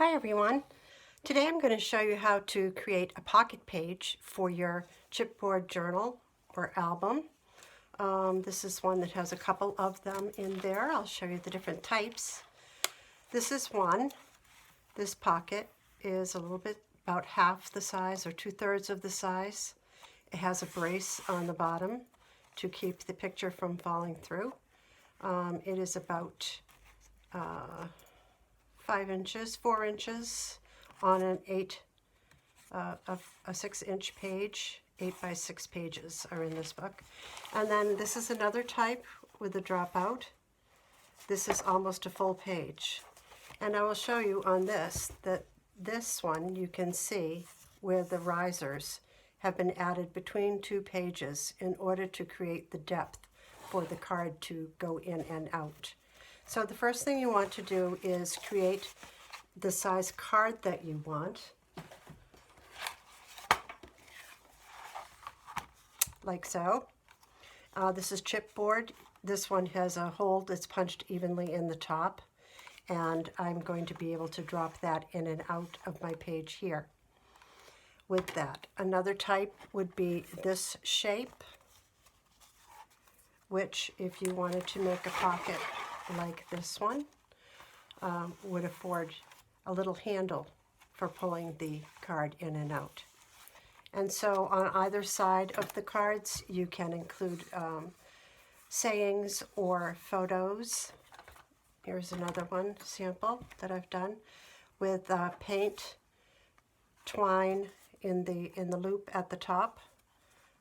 Hi everyone. Today I'm going to show you how to create a pocket page for your chipboard journal or album. This is one that has a couple of them in there. I'll show you the different types. This is one. This pocket is a little bit about half the size or 2/3 of the size. It has a brace on the bottom to keep the picture from falling through. It is about 4 inches on an a 6-inch page. 8 by 6 pages are in this book. And then this is another type with a dropout. This is almost a full page. And I will show you on this that this one you can see where the risers have been added between 2 pages in order to create the depth for the card to go in and out. So the first thing you want to do is create the size card that you want, like so. This is chipboard. This one has a hole that's punched evenly in the top, and I'm going to be able to drop that in and out of my page here with that. Another type would be this shape, which if you wanted to make a pocket like this one, would afford a little handle for pulling the card in and out. And so on either side of the cards you can include sayings or photos. Here's another one sample that I've done with paint, twine in the loop at the top,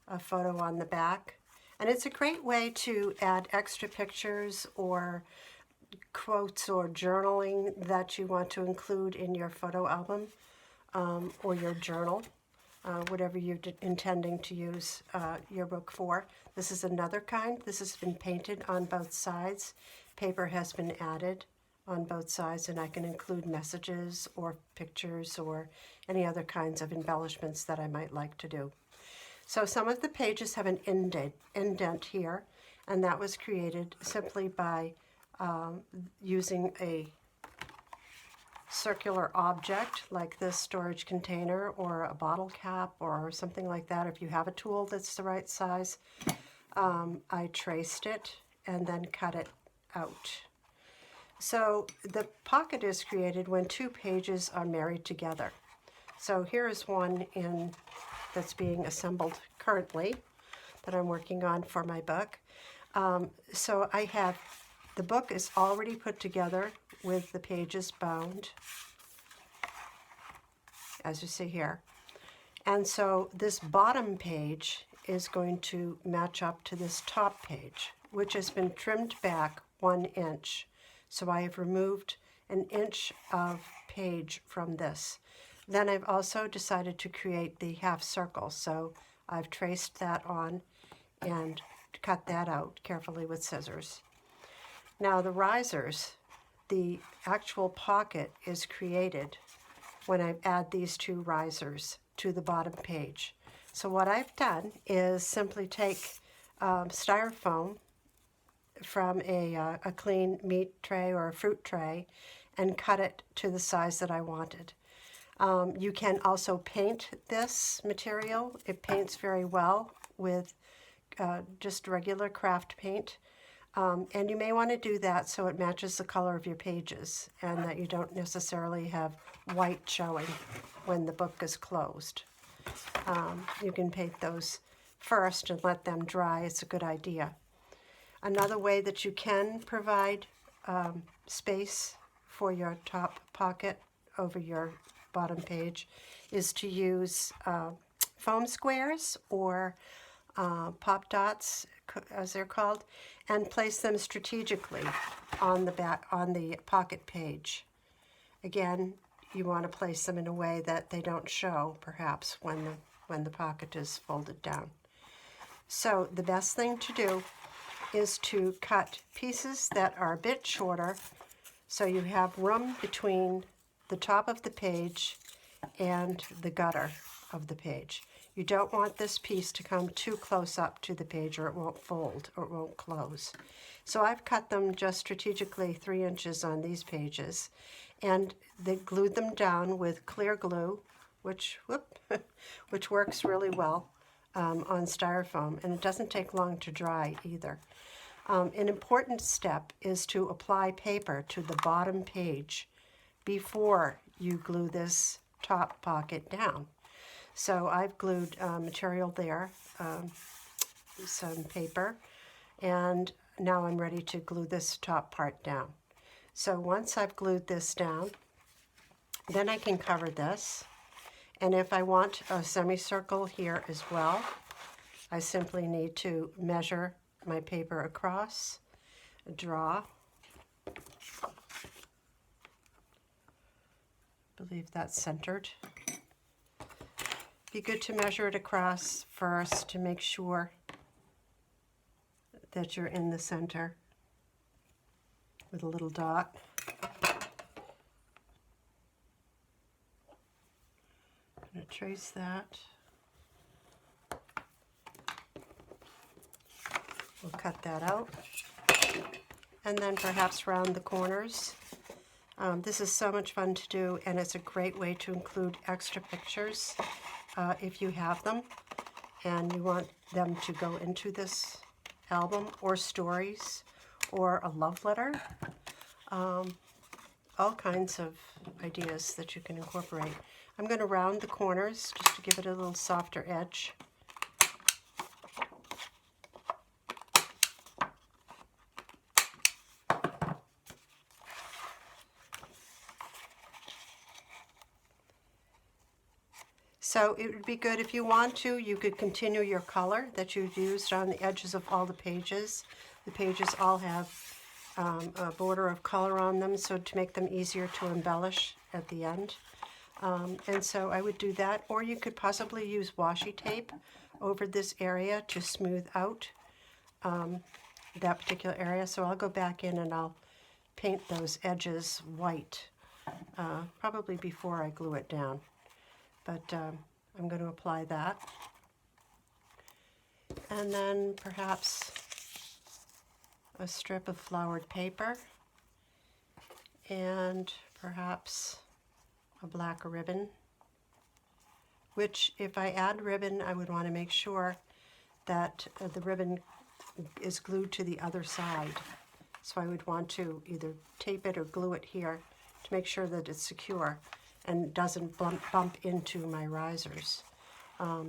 a photo on the back. And it's a great way to add extra pictures or quotes or journaling that you want to include in your photo album or your journal, whatever you're intending to use your book for. This is another kind. This has been painted on both sides. Paper has been added on both sides, and I can include messages or pictures or any other kinds of embellishments that I might like to do. So some of the pages have an indent here, and that was created simply by using a circular object like this storage container or a bottle cap or something like that. If you have a tool that's the right size, I traced it and then cut it out. So the pocket is created when 2 pages are married together. So here is one that's being assembled currently that I'm working on for my book. So I have, the book is already put together with the pages bound, as you see here. And so this bottom page is going to match up to this top page, which has been trimmed back 1 inch. So I have removed 1 inch of page from this. Then I've also decided to create the half circle, so I've traced that on and cut that out carefully with scissors. Now the risers, the actual pocket is created when I add these 2 risers to the bottom page. So what I've done is simply take styrofoam from a clean meat tray or a fruit tray and cut it to the size that I wanted. You can also paint this material. It paints very well with just regular craft paint. And you may want to do that so it matches the color of your pages and that you don't necessarily have white showing when the book is closed. You can paint those first and let them dry. It's a good idea. Another way that you can provide space for your top pocket over your bottom page is to use foam squares or pop dots, as they're called, and place them strategically on the back, on the pocket page. Again, you want to place them in a way that they don't show, perhaps, when the pocket is folded down. So the best thing to do is to cut pieces that are a bit shorter so you have room between the top of the page and the gutter of the page. You don't want this piece to come too close up to the page or it won't fold or it won't close. So I've cut them just strategically 3 inches on these pages, and they glued them down with clear glue, which works really well on styrofoam, and it doesn't take long to dry either. An important step is to apply paper to the bottom page before you glue this top pocket down. So I've glued material there, some paper, and now I'm ready to glue this top part down. So once I've glued this down, then I can cover this. And if I want a semicircle here as well, I simply need to measure my paper across, draw. I believe that's centered. Be good to measure it across first to make sure that you're in the center with a little dot. I'm going to trace that. We'll cut that out. And then perhaps round the corners. This is so much fun to do, and it's a great way to include extra pictures if you have them and you want them to go into this album, or stories, or a love letter. All kinds of ideas that you can incorporate. I'm going to round the corners just to give it a little softer edge. So it would be good if you want to, you could continue your color that you've used on the edges of all the pages. The pages all have a border of color on them, so to make them easier to embellish at the end. And so I would do that, or you could possibly use washi tape over this area to smooth out that particular area. So I'll go back in and I'll paint those edges white, probably before I glue it down. But I'm going to apply that. And then perhaps a strip of flowered paper, and perhaps a black ribbon, which if I add ribbon, I would want to make sure that the ribbon is glued to the other side. So I would want to either tape it or glue it here to make sure that it's secure and doesn't bump into my risers.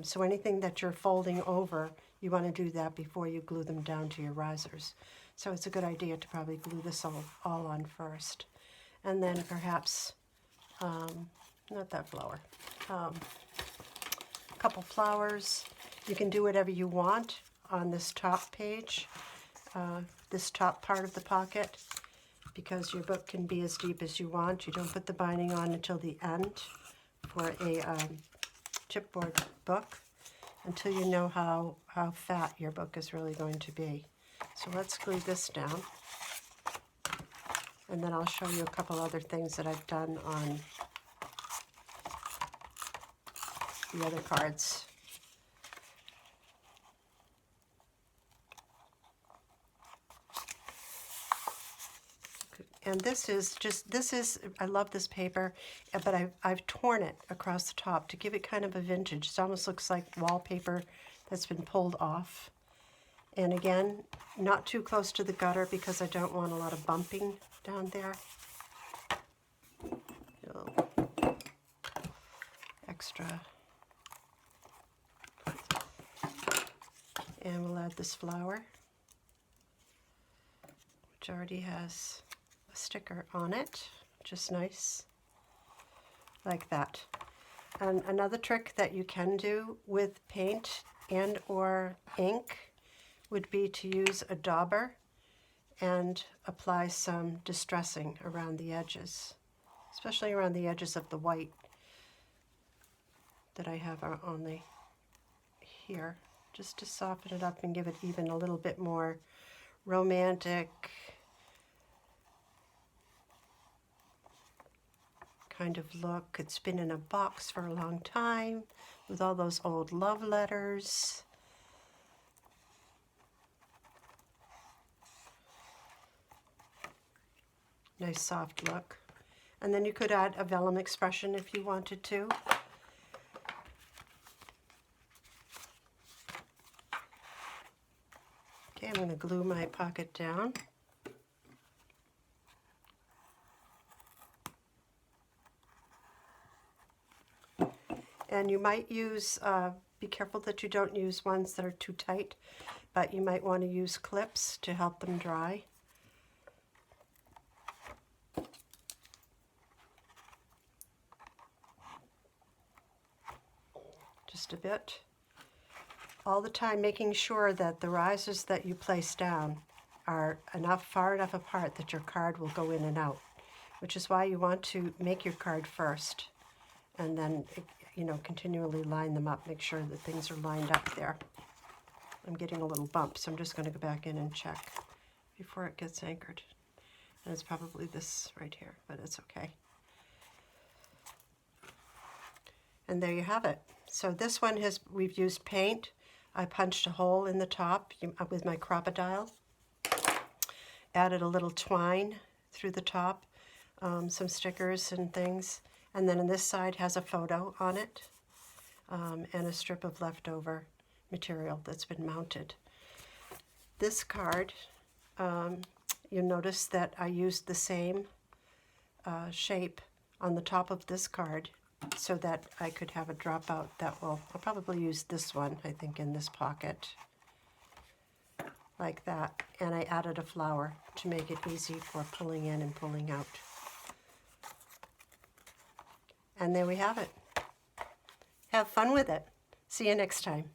So anything that you're folding over, you want to do that before you glue them down to your risers. So it's a good idea to probably glue this all on first. And then perhaps, not that flower, a couple flowers. You can do whatever you want on this top page, this top part of the pocket, because your book can be as deep as you want. You don't put the binding on until the end for a chipboard book, until you know how fat your book is really going to be. So let's glue this down, and then I'll show you a couple other things that I've done on the other cards. And this is, I love this paper, but I've torn it across the top to give it kind of a vintage. It almost looks like wallpaper that's been pulled off. And again, not too close to the gutter because I don't want a lot of bumping down there. A little extra. And we'll add this flower, which already has a sticker on it, just nice, like that. And another trick that you can do with paint and or ink would be to use a dauber and apply some distressing around the edges, especially around the edges of the white that I have on the here, just to soften it up and give it even a little bit more romantic kind of look. It's been in a box for a long time with all those old love letters. Nice soft look. And then you could add a vellum expression if you wanted to. Okay, I'm going to glue my pocket down. And you might use, be careful that you don't use ones that are too tight, but you might want to use clips to help them dry. Just a bit. All the time making sure that the risers that you place down are far enough apart that your card will go in and out, which is why you want to make your card first and then, you know, continually line them up, make sure that things are lined up there. I'm getting a little bump, so I'm just going to go back in and check before it gets anchored. And it's probably this right here, but it's okay. And there you have it. So this one we've used paint. I punched a hole in the top with my crocodile. Added a little twine through the top, some stickers and things. And then on this side has a photo on it, and a strip of leftover material that's been mounted. This card, you notice that I used the same shape on the top of this card so that I could have a dropout that will, I'll probably use this one, I think, in this pocket, like that. And I added a flower to make it easy for pulling in and pulling out. And there we have it. Have fun with it. See you next time.